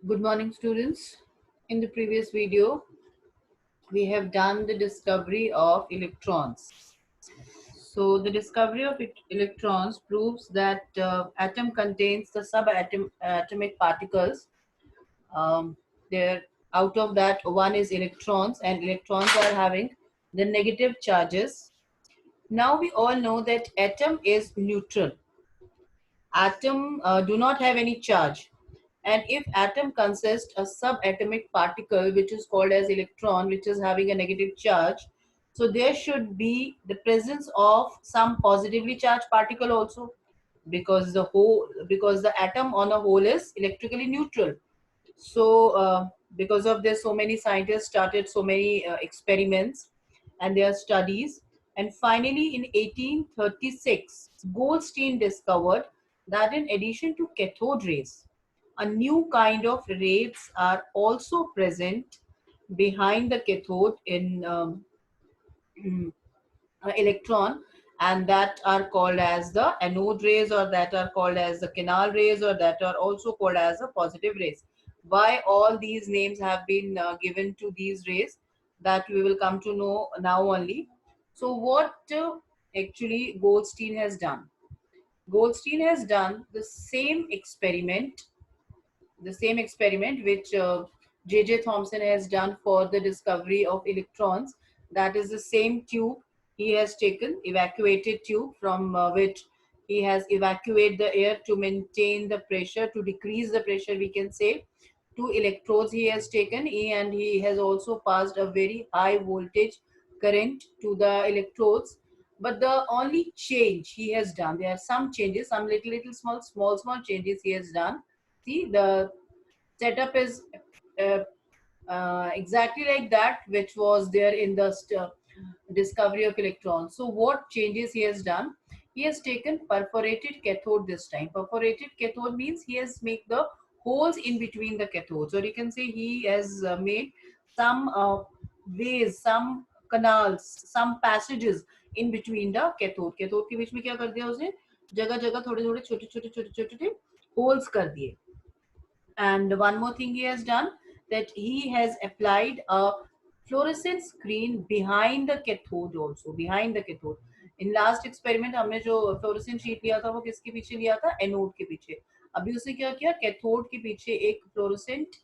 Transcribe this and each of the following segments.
Good morning, students. In the previous video, we have done the discovery of electrons. So, the discovery of electrons proves that atom contains the atomic particles. Um, there, out of that, one is electrons, and electrons are having the negative charges. Now we all know that atom is neutral. Atom do not have any charge. And if atom consists a subatomic particle which is called as electron, which is having a negative charge, so there should be the presence of some positively charged particle also, because the atom on a whole is electrically neutral. So because of this, so many scientists started so many experiments and their studies. And finally, in 1836, Goldstein discovered that in addition to cathode rays, a new kind of rays are also present behind the cathode in electron, and that are called as the anode rays, or that are called as the canal rays, or that are also called as the positive rays. Why all these names have been given to these rays, that we will come to know now only. So what actually Goldstein has done the same experiment which J.J. Thomson has done for the discovery of electrons. That is the same tube he has taken, evacuated tube from which he has evacuated the air to maintain the pressure, to decrease the pressure, we can say. Two electrodes he has taken, and he has also passed a very high voltage current to the electrodes. But the only change he has done, there are some changes, some little small changes he has done. See, the setup is uh, exactly like that which was there in the discovery of electrons. So what changes he has done? He has taken perforated cathode this time. Perforated cathode means he has made the holes in between the cathodes, or you can say he has made some ways, some canals, some passages in between the cathode. Cathode के बीच में क्या कर दिया उसने? जगह जगह थोड़े थोड़े छोटे होल्स कर दिए. And one more thing he has done, that he has applied a fluorescent screen behind the cathode also, behind the cathode. In last experiment हमने जो fluorescent sheet लिया था वो किसके पीछे लिया था? एनोड के पीछे. अभी उसने क्या किया? कैथोड के पीछे एक फ्लोरोसेंट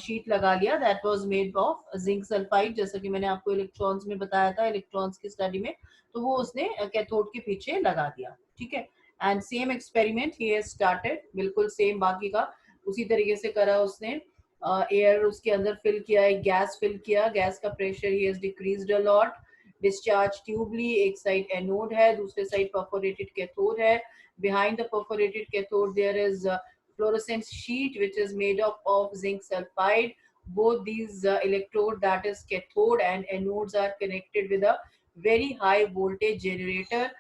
शीट लगा लिया. That was made of zinc sulphide, जैसा कि मैंने आपको इलेक्ट्रॉन्स में बताया था, इलेक्ट्रॉन्स की स्टडी में. तो वो उसने कैथोड के पीछे लगा दिया. ठीक है. And same experiment he has started, बिल्कुल सेम बाकी का उसी तरीके से करा उसने. एयर उसके अंदर फिल किया, एक गैस फिल किया, गैस का प्रेशर ही has decreased a lot. Discharge tube ली, एक साइड एनोड है, दूसरे साइड परफोरेटेड कैथोड है. behind the perforated cathode there is a fluorescent sheet which is made up of zinc sulfide. Both these electrode, that is cathode and anodes, are connected with a very high voltage generator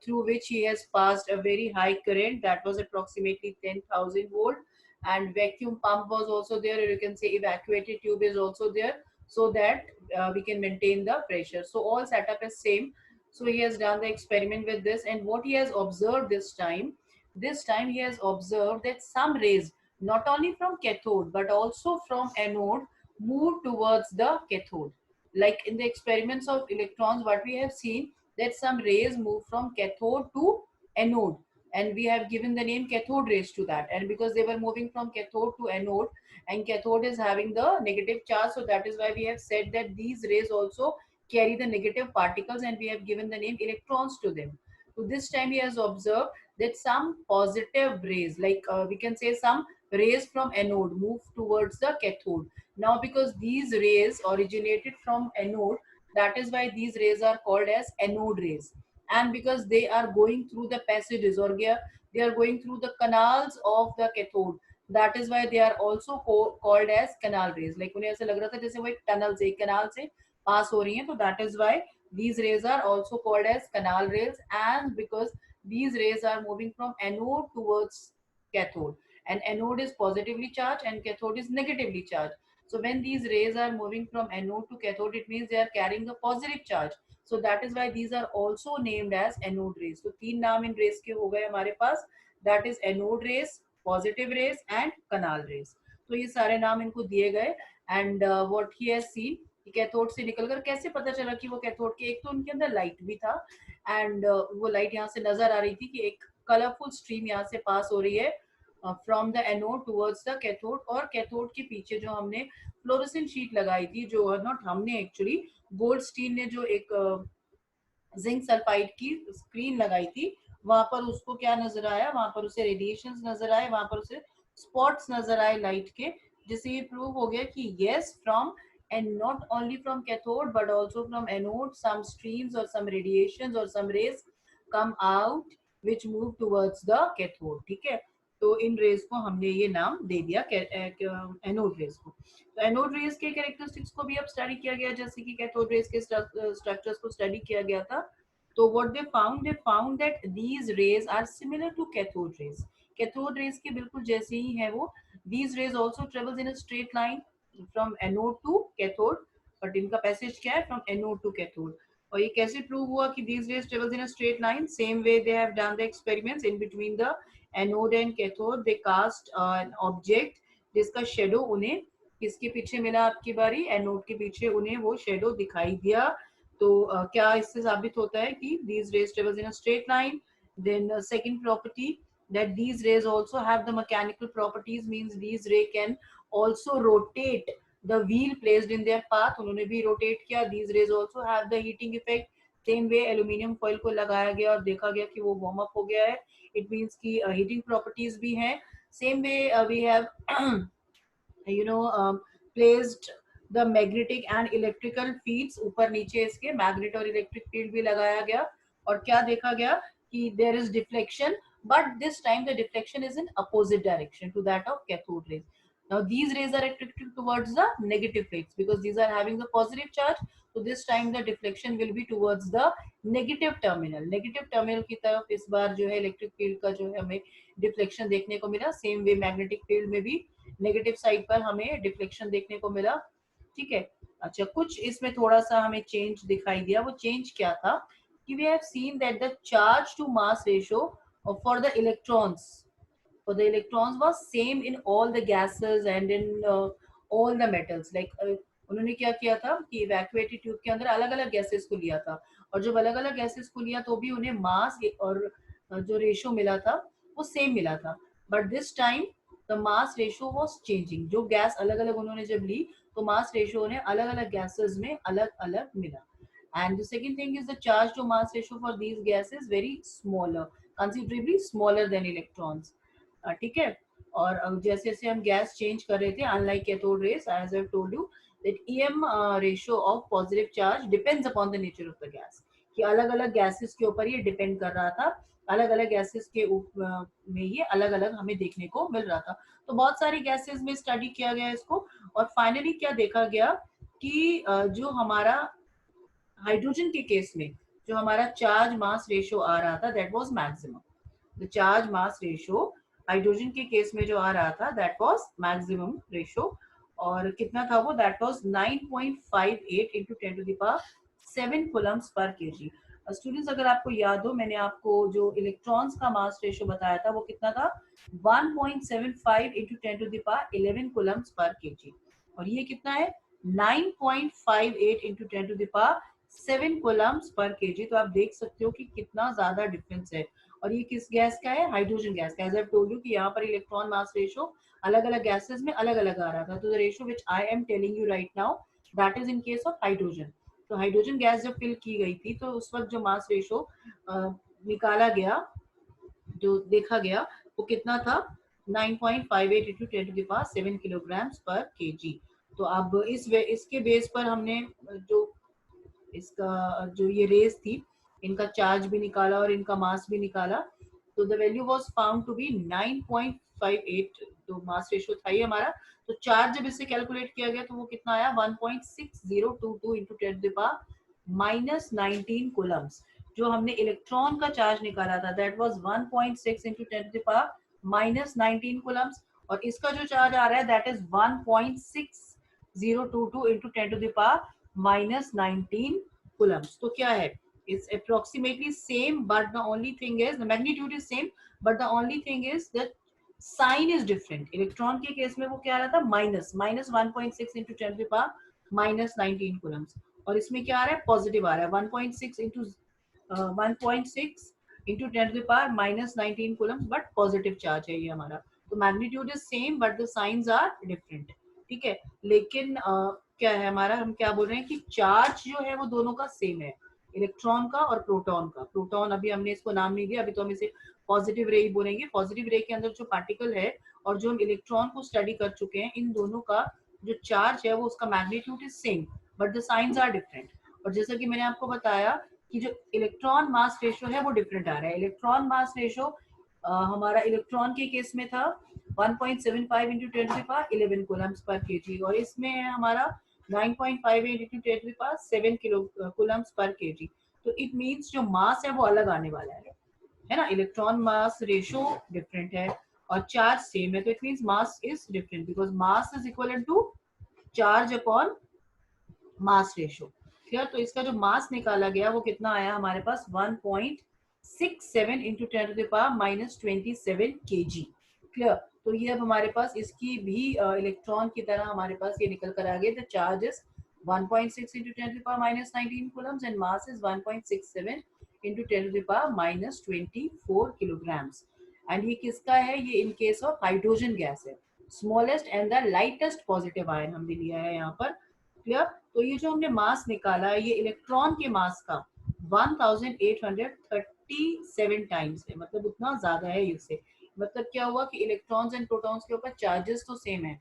through which he has passed a very high current, that was approximately 10,000 volt. And vacuum pump was also there, or you can say evacuated tube is also there, so that we can maintain the pressure. So all setup is same. So he has done the experiment with this, and what he has observed this time he has observed that some rays, not only from cathode but also from anode, move towards the cathode. Like in the experiments of electrons, what we have seen, that some rays move from cathode to anode, and we have given the name cathode rays to that. And because they were moving from cathode to anode, and cathode is having the negative charge, so that is why we have said that these rays also carry the negative particles, and we have given the name electrons to them. So this time he has observed that some positive rays, like we can say some rays from anode, move towards the cathode. Now because these rays originated from anode, that is why these rays are called as anode rays. And because they are going through the passages, or they are going through the canals of the cathode, that is why they are also called as canal rays. Like उन्हें ऐसा लग रहा था जैसे वो एक tunnel से, एक कैनाल से पास हो रही हैं, तो that is why these rays are also called as canal rays. And because these rays are moving from anode towards cathode, and anode is positively charged and cathode is negatively charged. So when these rays are moving from anode to cathode, it means they are carrying a positive charge. So that is why these are also named as anode rays. So तीन नाम इन rays के हो गए हमारे पास, that is anode rays, positive rays and canal rays. तो ये सारे नाम इनको दिए गए। And what he has seen, cathode से निकलकर कैसे पता चला कि वो कैथोड के, एक तो उनके अंदर लाइट भी था एंड वो लाइट यहाँ से नजर आ रही थी कि एक कलरफुल स्ट्रीम यहाँ से पास हो रही है from the anode towards the cathode. और कैथोड के पीछे जो हमने फ्लोरोसेंट शीट लगाई थी, जो नॉट हमने एक्चुअली, गोल्डस्टीन ने जो एक जिंक सल्फाइड की स्क्रीन लगाई थी, वहां पर उसको क्या नजर आया, वहां पर उसे रेडिएशंस नजर आए, वहां पर उसे स्पॉट्स नजर आए लाइट के, जिससे ये प्रूव हो गया कि yes from and not only from cathode but also from anode some streams or some radiations or some rays come out which move towards the cathode। ठीक है, तो इन रेज को हमने ये नाम दे दिया एनोड रेज को। तो एनोड रेज के कैरेक्टरिस्टिक्स को भी अब स्टडी किया गया, जैसे कि कैथोड रेज के स्ट्रक्चर्स को स्टडी किया गया था। तो what they found that these rays are similar to cathode rays, cathode rays के बिल्कुल जैसे ही है वो। These rays also travels in a straight line from anode to cathode, but इनका पैसेज क्या है, फ्रॉम एनोड टू कैथोड। और ये कैसे प्रूव हुआ कि these rays travels in a straight line? Same way they have done the experiments in between the anode and cathode. They cast an object जिसका shadow उन्हें किसके पीछे मिला, आपकी बारी, एनोड के पीछे उन्हें वो शेडो दिखाई दिया। तो क्या इससे साबित होता है कि these rays travels in a straight line? Then second property, that these rays also have the mechanical properties, means these ray can also rotate the wheel placed in their path, उन्होंने भी rotate किया। These rays also have the heating effect, same way aluminium foil को लगाया गया और देखा गया कि वो वार्म अप हो गया है, इट मींस की हीटिंग प्रॉपर्टीज भी हैं। Same way we have you know placed the magnetic and electrical fields, ऊपर नीचे इसके मैग्नेट और इलेक्ट्रिक फील्ड भी लगाया गया। और क्या देखा गया कि there is deflection, but this time the deflection is in opposite direction to that of cathode rays। Now these rays are attracted towards the negative plates because these are having the positive charge, so this time the deflection will be towards the negative terminal। negative terminal की तरफ इस बार जो है electric field का जो है हमें deflection देखने को मिला। सेम वे मैग्नेटिक फील्ड में भी नेगेटिव साइड पर हमें डिफ्लेक्शन देखने को मिला। ठीक है, अच्छा कुछ इसमें थोड़ा सा हमें चेंज दिखाई दिया। वो चेंज क्या था कि we have seen that the charge to mass ratio for the electrons was same in all the gases and in all the metals। like उन्होंने क्या किया था कि इवैक्यूएटेड ट्यूब के अंदर अलग अलग गैसेस को लिया था, और जब अलग अलग गैसेस को लिया तो भी उन्हें मास और जो रेशो मिला था वो सेम मिला था। But this time the mass ratio was changing, जो गैस अलग अलग उन्होंने जब ली तो मास रेशो उन्हें अलग अलग गैसेस में अलग अलग मिला। And the second thing is the charge to mass ratio for these gases very smaller, considerably smaller than electrons। ठीक है, और जैसे जैसे हम गैस चेंज कर रहे थे, unlike cathode rays, as I told you that EM ratio of positive charge depends upon the nature of the gas, कि अलग अलग गैसेस के ऊपर ये डिपेंड कर रहा था, अलग अलग गैसेस के में ये अलग अलग हमें देखने को मिल रहा था। तो बहुत सारी गैसेस में स्टडी किया गया इसको, और फाइनली क्या देखा गया कि जो हमारा हाइड्रोजन के केस में जो हमारा चार्ज मास रेशियो आ रहा था that was maximum. The charge mass ratio hydrogen के केस में जो आ रहा था दैट वाज मैक्सिमम रेशियो, और कितना था वो, that was 9.58 into 10 to the power 7 coulombs per kg। Students अगर आपको याद हो, मैंने आपको जो इलेक्ट्रॉन्स का मास रेशियो बताया था वो कितना था, 1.75 into 10 to the power 11 coulombs per kg, और ये कितना है 9.58 into 10 to the power 7 coulombs per kg। तो आप देख सकते हो कि कितना ज्यादा डिफरेंस है। और ये किस गैस का है, हाइड्रोजन गैस का। एज आई टोल्ड यू कि यहाँ पर इलेक्ट्रॉन मास रेशियो अलग अलग गैसेस में अलग अलग आ रहा था। तो the ratio which I am telling you right now that is in case of hydrogen. तो हाइड्रोजन गैस जब फिल की गई थी तो उस वक्त जो मास रेशियो निकाला गया, जो देखा गया, वो कितना था 9.58 into 10 to the power 7 kilograms per kg। तो अब इसके बेस पर हमने जो इसका जो ये रेस थी, इनका चार्ज भी निकाला और इनका मास भी निकाला। तो the value was found to be 9.58, तो मास रेशियो था ये हमारा। तो चार्ज जब इससे कैलकुलेट किया गया तो वो कितना आया 1.6022 into 10 to the power minus 19 coulombs। जो हमने इलेक्ट्रॉन का चार्ज निकाला था that was 1.6 into 10 to the power minus 19 coulombs, और इसका जो चार्ज आ रहा है that is 1.6022 into 10 to the power minus 19 coulombs। तो क्या है, it's approximately same but the only thing is the magnitude is same but the only thing is that sign is different. Electron के case में वो क्या आ रहा था, minus minus 1.6 into 10 minus 19 coulombs, और इसमें क्या आ रहा है, पॉजिटिव आ रहा है 1.6 into 1.6 into 10 minus 19 coulombs, but positive charge है ये हमारा। तो magnitude is same but the signs are different, ठीक है। लेकिन क्या है हमारा, हम क्या बोल रहे हैं कि चार्ज जो है वो दोनों का सेम है, इलेक्ट्रॉन का और प्रोटॉन का। प्रोटॉन अभी हमने इसको नाम नहीं दिया, अभी तो हम इसे पॉजिटिव रे ही बोलेंगे। पॉजिटिव रे के अंदर जो पार्टिकल है और जो हम इलेक्ट्रॉन को स्टडी कर चुके हैं, इन दोनों का जो चार्ज है वो उसका magnitude is same but the signs are different. और जैसा कि मैंने आपको बताया कि जो इलेक्ट्रॉन मास रेशो है वो डिफरेंट आ रहा है। इलेक्ट्रॉन मास रेशो हमारा इलेक्ट्रॉन के केस में था 1.75 इंटू 10 11 कूलम्स पर केजी, और इसमें है हमारा 9.58 इंटू 10 7 किलो कूलम्स पर केजी। तो इट मीन्स जो मास है वो अलग आने वाला है ना। इलेक्ट्रॉन मास रेशो डिफरेंट है और चार्ज सेम है, तो it means mass is different because mass is equal to charge upon mass ratio. Clear. तो इसका जो मास निकाला गया वो कितना आया हमारे पास, 1.67 इंटू 10 kg। क्लियर। तो ये अब हमारे पास इसकी भी इलेक्ट्रॉन की तरह हमारे पास ये निकल कर आ गया। The charge is 1.6 into 10 to the power -19 coulombs and mass is 1.67 into 10 to the power -24 kilograms। And ये किसका है, ये in case of hydrogen gas है। Smallest and the lightest positive ion हमने लिया है यहाँ पर। क्लियर। तो ये जो हमने मास निकाला है ये इलेक्ट्रॉन के मास का 1837 टाइम्स है, मतलब उतना ज्यादा है इससे। मतलब क्या हुआ कि इलेक्ट्रॉन्स एंड प्रोटॉन्स के ऊपर चार्जेस तो सेम है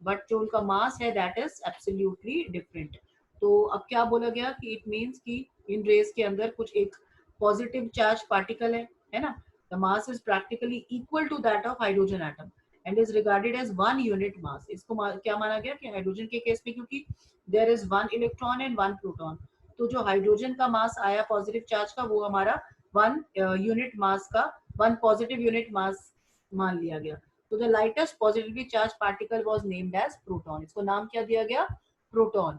बट जो उनका मास है दैट इज एब्सोल्युटली डिफरेंट। तो अब क्या बोला गया कि इट मींस कि इन रेस के अंदर कुछ एक पॉजिटिव चार्ज पार्टिकल है ना। The mass is practically equal to that of hydrogen atom and is regarded as 1 unit mass. इसको क्या माना गया कि हाइड्रोजन के केस में क्योंकि there is 1 electron and 1 proton, तो जो हाइड्रोजन का मास आया पॉजिटिव चार्ज का वो हमारा 1 यूनिट मास का 1 पॉजिटिव यूनिट मास मान लिया गया। तो the lightest positively charged particle was named as proton. इसको नाम क्या दिया गया, proton,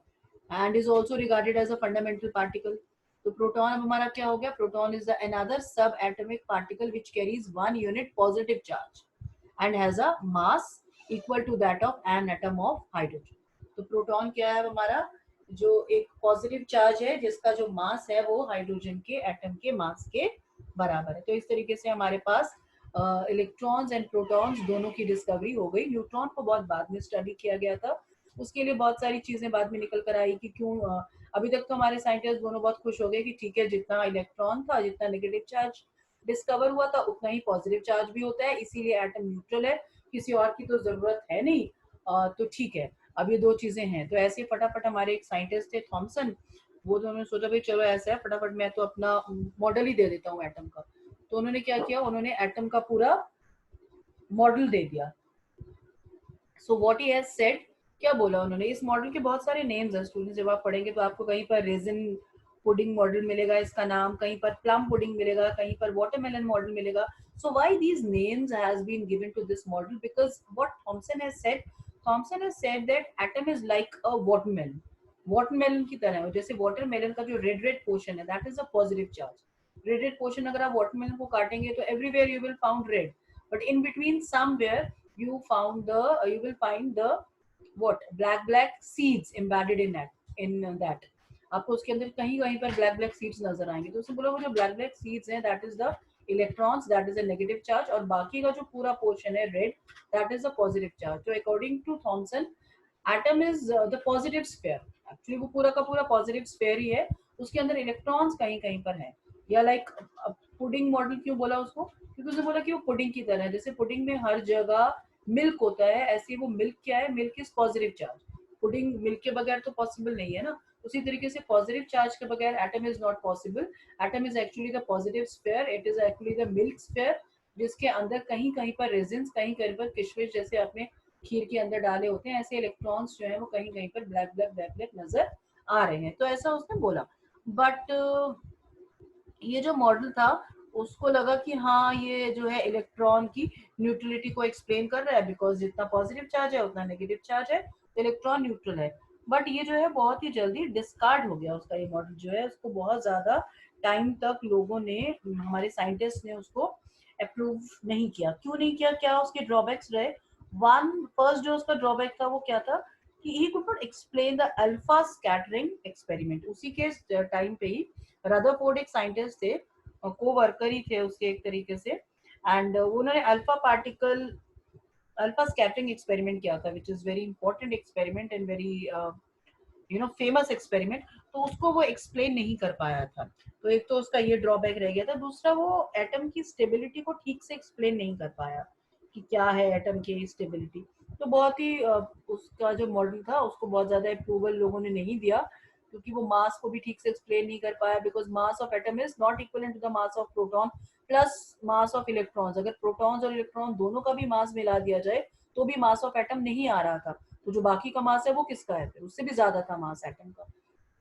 and is also regarded as a fundamental particle. तो प्रोटॉन अब हमारा क्या हो गया, proton is the another sub atomic particle which carries 1 unit positive charge and has a mass equal to that of an atom of hydrogen। तो proton क्या है हमारा, जो एक पॉजिटिव चार्ज है जिसका जो मास है वो हाइड्रोजन के एटम के मास के बराबर है। तो इस तरीके से हमारे पास इलेक्ट्रॉन्स एंड प्रोटॉन्स दोनों की डिस्कवरी हो गई। न्यूट्रॉन को बहुत बाद में स्टडी किया गया था, उसके लिए बहुत सारी चीजें बाद में निकल कर आई कि क्यों अभी तक तो हमारे साइंटिस्ट दोनों बहुत खुश हो गए कि ठीक है, जितना इलेक्ट्रॉन था, जितना नेगेटिव चार्ज डिस्कवर हुआ था उतना ही पॉजिटिव चार्ज भी होता है, इसीलिए एटम न्यूट्रल है, किसी और की तो जरूरत है नहीं। तो ठीक है, अब ये दो चीजें हैं। तो ऐसे फटाफट हमारे एक साइंटिस्ट थे थॉमसन, वो तो उन्होंने सोचा भाई चलो ऐसा है, फटाफट मैं तो अपना मॉडल ही दे देता हूँ एटम का। तो उन्होंने क्या किया, उन्होंने एटम का पूरा मॉडल दे दिया। So what he has said, क्या बोला उन्होंने, इस मॉडल के बहुत सारे नेम्स हैं स्टूडेंट्स, जब आप पढ़ेंगे तो आपको कहीं पर रेजिन पुडिंग मॉडल मिलेगा इसका नाम, कहीं पर प्लम पुडिंग मिलेगा, कहीं पर वाटरमेलन मॉडल मिलेगा। So why these names has been given to this model, because what Thomson has said, Thomson has said that atom is like a watermelon. Watermelon की तरह है, जैसे वाटरमेलन का जो रेड रेड पोर्शन है that is a positive charge. Red red portion अगर आप watermelon को काटेंगे तो everywhere you will found red, but in between somewhere you will find the what black seeds embedded in that। आपको उसके अंदर कहीं कहीं पर black seeds नजर आएंगे। तो उसने बोला वो जो black seeds हैं that is the electrons, that is a negative charge, और बाकी का जो पूरा पोर्शन है red, that is a positive charge। तो according to Thomson atom is the positive sphere, actually वो पूरा का पूरा पॉजिटिव स्फीयर ही है, उसके अंदर इलेक्ट्रॉन्स कहीं कहीं पर है। या लाइक पुडिंग मॉडल क्यों बोला उसको, क्योंकि उसने बोला कि वो पुडिंग की तरह है, जैसे पुडिंग में हर जगह मिल्क होता है, ऐसे वो मिल्क क्या है, milk is positive charge. Pudding milk के बगैर तो पॉसिबल नहीं है ना, उसी तरीके से पॉजिटिव चार्ज के बगैर atom is not possible. Atom is actually the positive sphere, it is actually the milk sphere, जिसके अंदर कहीं कहीं पर रेजिन्स, कहीं कहीं पर किशमिश जैसे अपने खीर के अंदर डाले होते हैं, ऐसे इलेक्ट्रॉन्स जो है वो कहीं कहीं पर ब्लैक नजर आ रहे हैं। तो ऐसा उसने बोला। बट ये जो मॉडल था उसको लगा कि हाँ ये जो है इलेक्ट्रॉन की न्यूट्रलिटी को एक्सप्लेन कर रहा है, बिकॉज जितना पॉजिटिव चार्ज है उतना नेगेटिव चार्ज है, तो इलेक्ट्रॉन न्यूट्रल है। बट ये जो है बहुत ही जल्दी डिस्कार्ड हो गया उसका, ये मॉडल जो है उसको बहुत ज्यादा टाइम तक लोगों ने, हमारे साइंटिस्ट ने उसको अप्रूव नहीं किया। क्यों नहीं किया, क्या उसके ड्रॉबैक्स रहे? वन फर्स्ट जो उसका ड्रॉबैक था वो क्या था कि he could not explain the alpha scattering experiment. उसी के टाइम पे ही रदरफोर्ड एक साइंटिस्ट थे, को वर्कर ही थे उसके एक तरीके से, एंड उन्होंने अल्फा स्कैटरिंग एक्सपेरिमेंट किया था, which is very important experiment and very famous experiment. तो उसको वो एक्सप्लेन नहीं कर पाया था। तो एक तो उसका ये ड्रॉबैक रह गया था, दूसरा वो एटम की स्टेबिलिटी को ठीक से एक्सप्लेन नहीं कर पाया कि क्या है एटम की स्टेबिलिटी। तो बहुत ही उसका जो मॉडल था उसको बहुत ज्यादा अप्रूवल लोगों ने नहीं दिया, क्योंकि वो मास को भी ठीक से एक्सप्लेन नहीं कर पाया, because mass of atom is not equal to the mass of proton plus mass of electrons. अगर प्रोटॉन्स और इलेक्ट्रॉन दोनों का भी मास मिला दिया जाए तो भी मास ऑफ एटम नहीं आ रहा था। तो जो बाकी का मास है वो किसका है, फिर उससे भी ज्यादा था मास एटम का।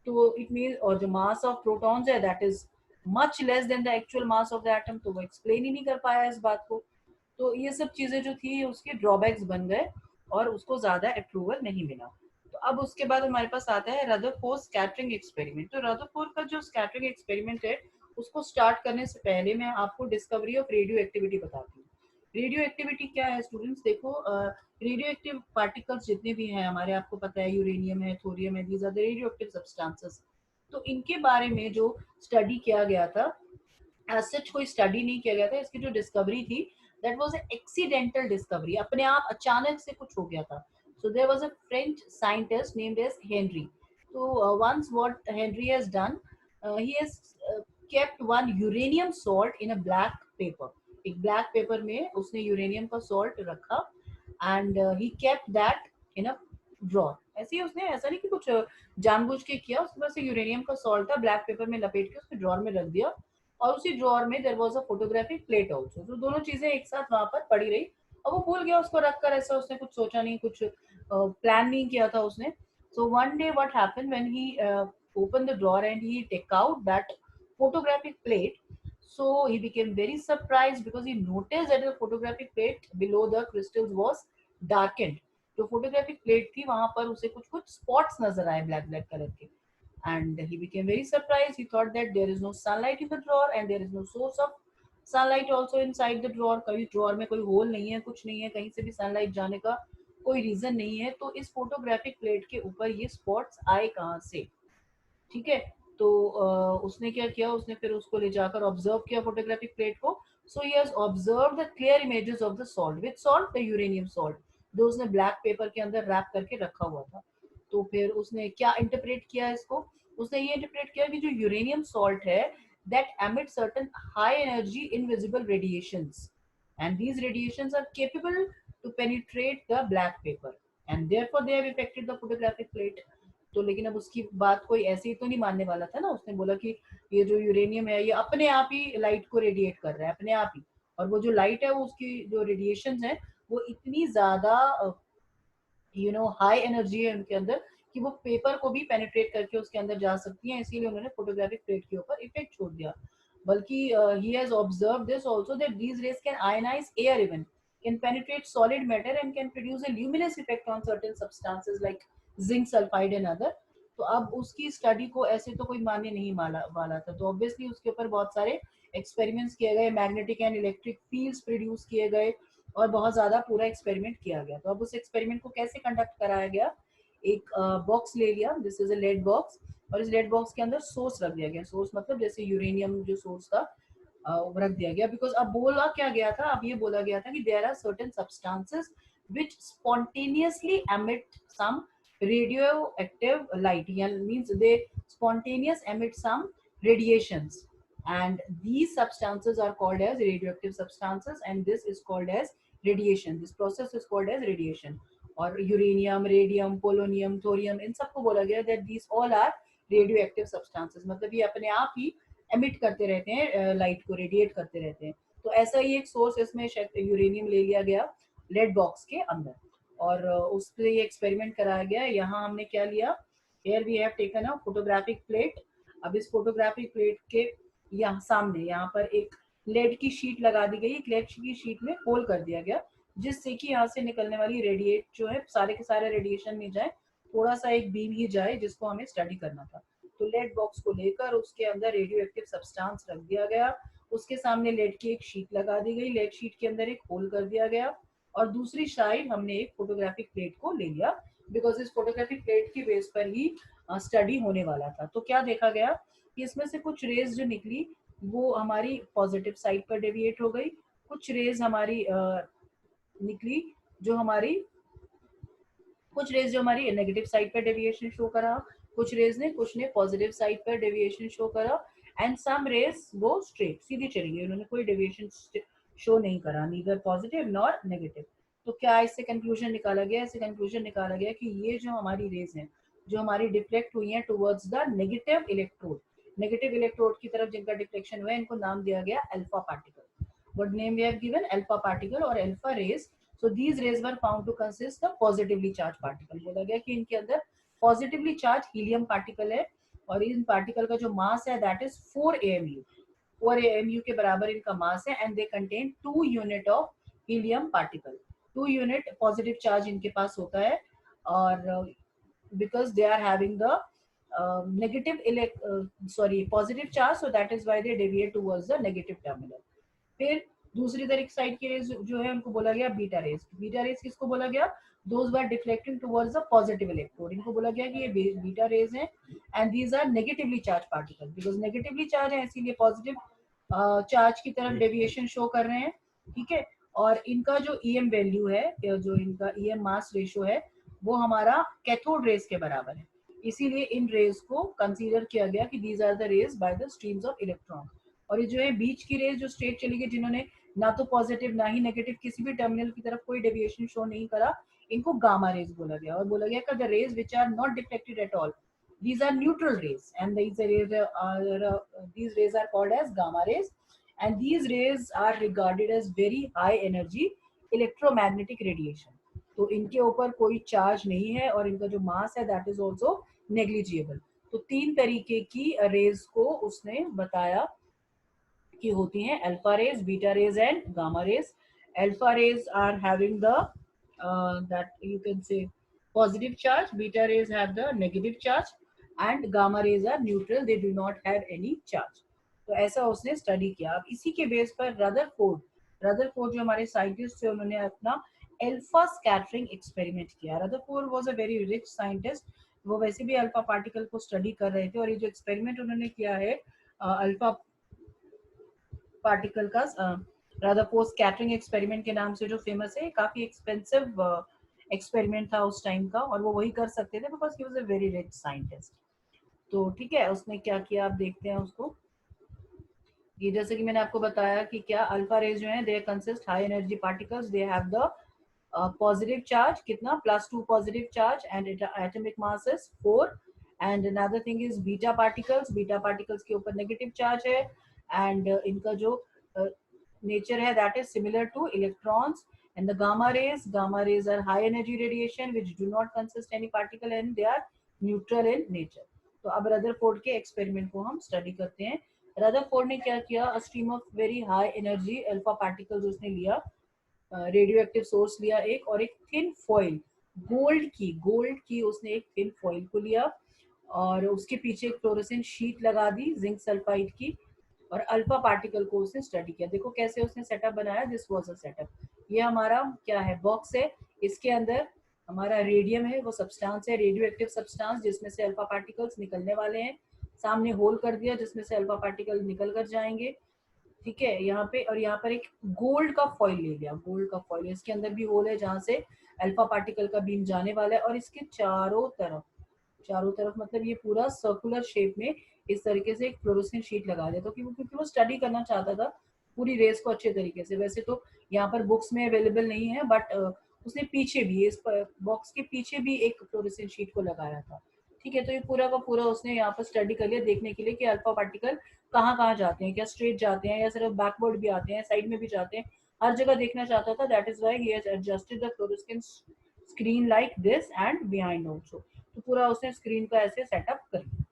तो इट मीन, और जो मास ऑफ प्रोटॉन्स है that is much less than the actual mass of the atom, तो वो एक्सप्लेन ही नहीं कर पाया इस बात को। तो ये सब चीजें जो थी उसके ड्रॉबैक्स बन गए और उसको ज्यादा अप्रूवल नहीं मिला। तो अब उसके बाद हमारे पास आता है रदरफोर्ड स्कैटरिंग एक्सपेरिमेंट। तो रदरफोर्ड का जो स्कैटरिंग एक्सपेरिमेंट है उसको स्टार्ट करने से पहले मैं आपको डिस्कवरी ऑफ रेडियो एक्टिविटी बताती हूँ। रेडियो एक्टिविटी क्या है स्टूडेंट्स? देखो, रेडियो एक्टिव पार्टिकल्स जितने भी हैं हमारे, आपको पता है यूरेनियम है, थोरियम है, these are the radio active substances. तो इनके बारे में जो स्टडी किया गया था, एज सच कोई स्टडी नहीं किया गया था, इसकी जो डिस्कवरी थी that was an accidental discovery, अपने आप अचानक से कुछ हो गया था। So there was a French scientist named as Henri. तो once what Henri has done, he has kept one uranium salt in a black paper. एक ब्लैक पेपर में उसने यूरेनियम का सॉल्ट रखा and he kept that in a drawer. ऐसे ही उसने, ऐसा नहीं कि कुछ जानबूझ के किया, उसके पास यूरेनियम का सॉल्ट था, ब्लैक पेपर में लपेट के उसके ड्रॉर में रख दिया। और उसी ड्रॉर में there was a photographic plate also. तो दोनों चीजें एक साथ वहां पर पड़ी रही और वो भूल गया उसको रखकर। ऐसा उसने कुछ सोचा नहीं, कुछ प्लान नहीं किया था उसने। So one day what happened when he opened the drawer and he take out that photographic plate. So he became very surprised because he noticed that the photographic plate below the crystals was darkened. जो photographic plate थी वहां पर उसे कुछ कुछ spots नजर आए black black colour के। And he became very surprised. He thought that there is no sunlight in the drawer and there is no source of sunlight also inside the drawer. कभी ड्रॉर में कोई whole नहीं है, कुछ नहीं है, कहीं से भी सनलाइट जाने का कोई रीजन नहीं है। तो इस फोटोग्राफिक प्लेट के ऊपर ये स्पॉट्स आए कहाँ से? ठीक है। तो उसने क्या किया, उसने फिर उसको ले जाकर ऑब्जर्व किया फोटोग्राफिक प्लेट को। So he has observe the clear images of the salt, with salt the uranium salt, जो उसने ब्लैक पेपर के अंदर रैप करके रखा हुआ था। तो फिर उसने क्या इंटरप्रेट किया इसको? उसने ये इंटरप्रेट किया कि जो यूरेनियम सॉल्ट है that emit certain high energy invisible radiations, and these radiations are capable to penetrate the black paper and therefore they have affected the photographic plate. तो लेकिन अब उसकी बात कोई ऐसे ही तो नहीं मानने वाला था ना। उसने बोला कि ये जो यूरेनियम है ये अपने आप ही लाइट को रेडिएट कर रहा है, अपने आप ही। और वो जो लाइट है वो उसकी जो रेडिएशन है वो इतनी ज्यादा हाई एनर्जी है उनके अंदर कि वो पेपर को भी पेनिट्रेट करके उसके अंदर जा सकती है। इसीलिए उन्होंने फोटोग्राफिक प्लेट के ऊपर इफेक्ट छोड़ दिया। बल्कि he has observe this also that these rays can ionise air even, can penetrate solid matter and can produce a luminous effect on certain substances like zinc sulfide and other। तो अब उसकी study को ऐसे तो कोई मानने नहीं वाला था। तो ऑब्वियसली उसके ऊपर बहुत सारे एक्सपेरिमेंट्स किए गए, magnetic and electric fields produce किए गए और बहुत ज्यादा पूरा एक्सपेरिमेंट किया गया। तो अब उस एक्सपेरिमेंट को कैसे कंडक्ट कराया गया? एक बॉक्स ले लिया, this is a lead box, और इस लेड बॉक्स के अंदर सोर्स रख दिया गया। सोर्स मतलब जैसे यूरेनियम जो सोर्स था रख दिया गया। बिकॉज अब बोला क्या गया था, अब ये बोला गया था कि there are certain substances which spontaneously emit some radioactive light, means they spontaneous emit some radiations, and these substances are called as radioactive substances and this is called as radiation, this process is called as radiation। और uranium, radium, polonium, thorium, इन सबको बोला गया that these all are radioactive substances, मतलब ये अपने आप ही emit करते रहते हैं लाइट को, रेडिएट करते रहते हैं। तो ऐसा ही एक सोर्स इसमें यूरेनियम ले लिया गया लेड बॉक्स के अंदर और उस पर ये एक्सपेरिमेंट कराया गया। यहाँ हमने क्या लिया, here we have taken a photographic plate. अब इस फोटोग्राफिक प्लेट के यहाँ सामने यहाँ पर एक लेड की शीट लगा दी गई। एक लेड की शीट में होल कर दिया गया जिससे कि यहाँ से निकलने वाली रेडिएट जो है सारे के सारे रेडिएशन नहीं जाए, थोड़ा सा एक बीम ही जाए जिसको हमें स्टडी करना था। तो लेड बॉक्स को लेकर उसके अंदर रेडियो एक्टिव सब्सटेंस रख दिया गया। उसके सामने लेड की एक शीट लगा दी गई, लेड शीट के अंदर एक होल कर दिया गया और दूसरी साइड हमने एक फोटोग्राफिक प्लेट को ले लिया, बिकॉज इस फोटोग्राफिक प्लेट की बेस पर ही स्टडी होने वाला था। तो क्या देखा गया कि इसमें से कुछ रेज जो निकली वो हमारी पॉजिटिव साइड पर डेविएट हो गई, कुछ रेज हमारी निकली जो हमारी कुछ रेज जो हमारी नेगेटिव साइड पर डेविएशन शो करा, कुछ ने पॉजिटिव साइड पर डेविएशन शो करा, एंड सम रेज वो स्ट्रेट सीधी चली गई, उन्होंने कोई डेविएशन शो नहीं करा, नीदर पॉजिटिव नॉर नेगेटिव। तो क्या इससे कंक्लूजन निकाला गया? इससे कंक्लूजन निकाला गया कि ये जो हमारी रेज हैं जो हमारी डिफ्लेक्ट हुई हैं टुवर्ड्स द नेगेटिव इलेक्ट्रोड की तरफ जिनका डिफ्लेक्शन हुआ है, इनको नाम दिया गया alpha particle. What name we have given? Alpha particle or alpha rays. So these rays were found to consist of positively charged particle. बोला गया कि इनके अंदर positively charged helium particle है और इन particle का जो mass है that is 4 AMU. 4 AMU के बराबर इनका mass है and they contain 2 unit of helium particle. 2 unit positive charge इनके पास होता है और because they are having the positive charge, so that is why they deviate towards the negative terminal. फिर दूसरी तरह की साइड की रेज जो है उनको बोला गया बीटा रेज। बीटा रेज किसको बोला गया? Those were deflecting towards the positive electrode, इनको बोला गया कि ये बीटा रेज हैं and these are negatively charged particle, because negatively charged है इसीलिए पॉजिटिव चार्ज की तरफ डेविएशन शो कर रहे हैं। ठीक है, और इनका जो ईएम वैल्यू है, जो इनका ईएम मास रेशियो है, वो हमारा कैथोड रेज के बराबर है, इसीलिए इन रेज को कंसीडर किया गया कि these are the rays by the streams of electron. और ये जो है बीच की रेज जो स्ट्रेट चली गई, जिन्होंने ना तो पॉजिटिव ना ही नेगेटिव किसी भी टर्मिनल की तरफ कोई डेविएशन शो नहीं करा, इनको गामा रेज बोला गया। और बोला गया कि the rays which are not deflected at all, these are neutral rays and these rays are called as gamma rays, and these rays are regarded as very high energy electromagnetic radiation. तो इनके ऊपर कोई charge नहीं है और इनका जो mass है दैट इज आल्सो नेग्लिजिबल। तो तीन तरीके की रेज को उसने बताया की होती हैं, alpha rays, beta rays and gamma rays. Alpha rays are having the that you can say positive charge, beta rays have the negative charge and gamma rays are neutral, they do not have any charge। तो ऐसा उसने study किया। अब इसी के base पर Rutherford जो हमारे साइंटिस्ट थे उन्होंने अपना अल्फा स्कैटरिंग एक्सपेरिमेंट किया। Rutherford was a very rich scientist, वो वैसे भी अल्फा पार्टिकल को स्टडी कर रहे थे और ये जो एक्सपेरिमेंट उन्होंने किया है अल्फा पार्टिकल का, रदरफोर्ड स्कैटरिंग एक्सपेरिमेंट के नाम से जो फेमस है, काफी एक्सपेंसिव एक्सपेरिमेंट था उस टाइम का और वो वही कर सकते थे because he was a very rich scientist. तो ठीक है, उसने क्या किया आप देखते हैं उसको। ये जैसे कि मैंने आपको बताया कि क्या अल्फा रेज जो है they consist high energy particles, they have the positive charge कितना +2 positive charge and atomic mass is 4। And another thing is beta particles के ऊपर नेगेटिव चार्ज है एंड इनका जो नेचर है that is similar to electrons. And the gamma rays are high energy radiation which do not consist any particle and they are neutral in nature. तो अब Rutherford के experiment को हम study करते हैं। रदरफोर्ड ने क्या किया, a stream of very high energy alpha particles उसने लिया, रेडियो एक्टिव सोर्स लिया एक, और एक थिन फॉइल गोल्ड की उसने एक थिन फॉइल को लिया और उसके पीछे एक फ्लोरोसेंट शीट लगा दी जिंक सल्फाइड की और अल्फा पार्टिकल को उसने स्टडी किया। देखो कैसे उसने सेटअप बनाया, दिस वाज अ सेटअप। ये हमारा क्या है, बॉक्स है, इसके अंदर हमारा रेडियम है, वो सब्सटेंस है, रेडियो एक्टिव सब्सटेंस जिसमें से अल्फा पार्टिकल्स निकलने वाले हैं। सामने होल कर दिया जिसमें से अल्फा पार्टिकल निकल कर जाएंगे। ठीक है, यहाँ पे और यहाँ पर एक गोल्ड का फॉइल ले लिया, गोल्ड का फॉइल, इसके अंदर भी होल है जहाँ से अल्फा पार्टिकल का बीम जाने वाला है और इसके चारों तरफ मतलब ये पूरा सर्कुलर शेप में इस तरीके से एक फ्लोरोसेंट शीट लगा दिया। तो क्योंकि वो स्टडी करना चाहता था पूरी रेस को अच्छे तरीके से। वैसे तो यहाँ पर बुक्स में अवेलेबल नहीं है बट उसने पीछे भी इस बॉक्स के पीछे भी एक फ्लोरोसेंट शीट को लगाया था। ठीक है, तो ये पूरा का पूरा उसने यहाँ पर स्टडी कर लिया देखने के लिए कि अल्फा पार्टिकल कहाँ कहाँ जाते हैं, क्या स्ट्रेट जाते हैं या सिर्फ बैकवर्ड भी आते हैं, साइड में भी जाते हैं, हर जगह देखना चाहता था। That is why he has adjusted the fluorescent screen like this and behind also. तो पूरा उसने स्क्रीन का ऐसे सेटअप कर लिया।